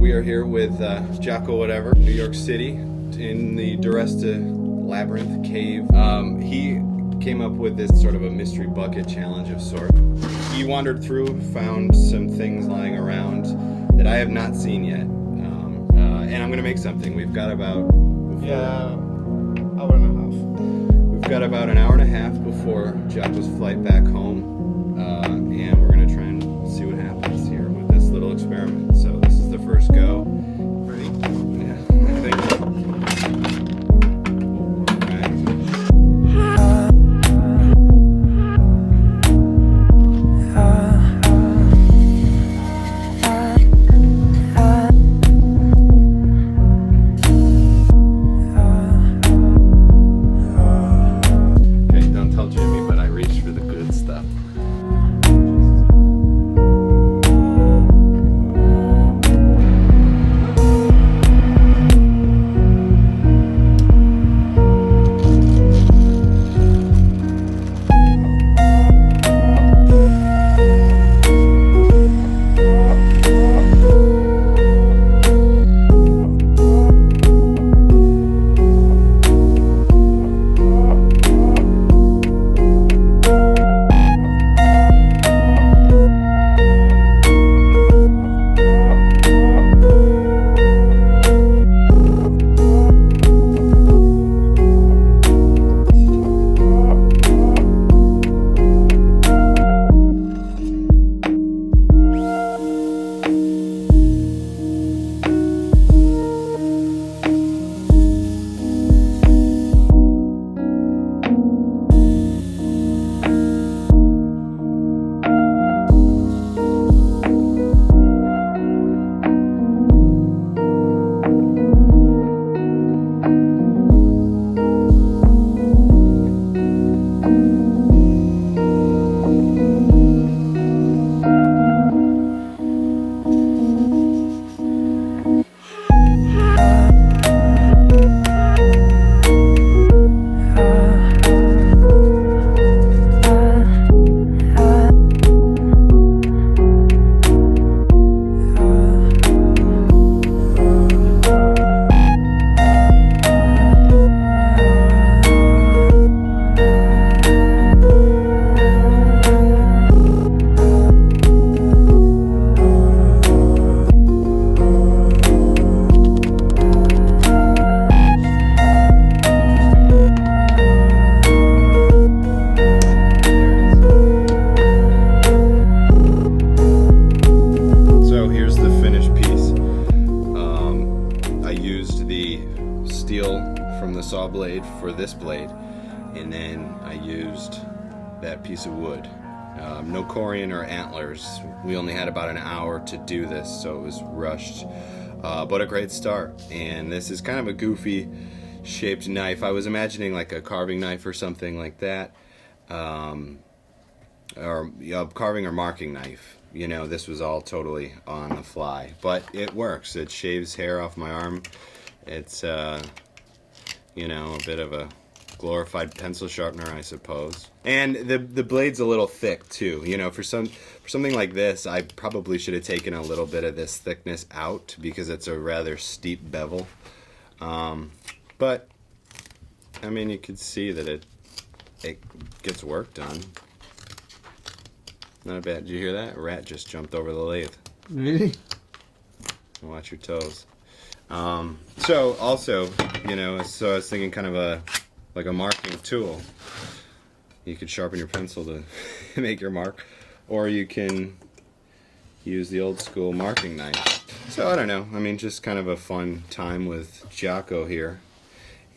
We are here with Jocko whatever, New York City, in the Duresta Labyrinth Cave. He came up with this sort of a mystery bucket challenge of sort. He wandered through, found some things lying around that I have not seen yet. And I'm gonna make something. We've got about... hour and a half. We've got about an hour and a half before Jocko's flight back home. And we're gonna try and see what happens here with this little experiment. So this is the first go. Ready? Yeah, I think so. Saw blade for this blade, and then I used that piece of wood. No corian or antlers. We only had about an hour to do this, so it was rushed, but a great start. And this is kind of a goofy shaped knife. I was imagining like a carving knife or something like that, or a carving or marking knife. You know, this was all totally on the fly, but it works. It shaves hair off my arm. It's you know, a bit of a glorified pencil sharpener, I suppose. And the blade's a little thick too. You know, for something like this, I probably should have taken a little bit of this thickness out because it's a rather steep bevel. But I mean, you could see that it gets work done. Not bad. Did you hear that? A rat just jumped over the lathe. Really? Watch your toes. So also, you know, so I was thinking kind of like a marking tool. You could sharpen your pencil to make your mark, or you can use the old school marking knife. So I don't know. I mean, just kind of a fun time with Jocko here,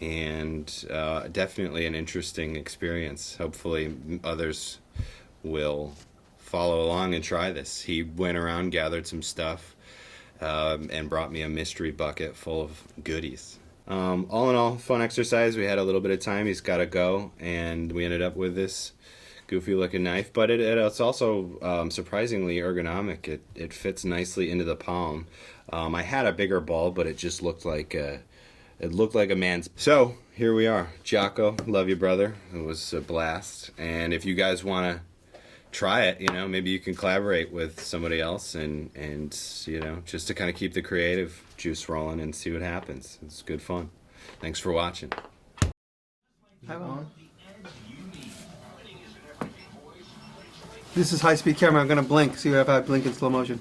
and definitely an interesting experience. Hopefully others will follow along and try this. He went around, gathered some stuff, and brought me a mystery bucket full of goodies. All in all, fun exercise. We had a little bit of time. He's got to go, and we ended up with this goofy looking knife, but it's also surprisingly ergonomic. It fits nicely into the palm. I had a bigger ball, but it just looked like a man's. So here we are. Jocko, love you, brother. It was a blast. And if you guys want to try it. You know, maybe you can collaborate with somebody else and you know, just to kind of keep the creative juice rolling and see what happens. It's good fun. Thanks for watching. This is high-speed camera. I'm gonna blink. See if I blink in slow motion.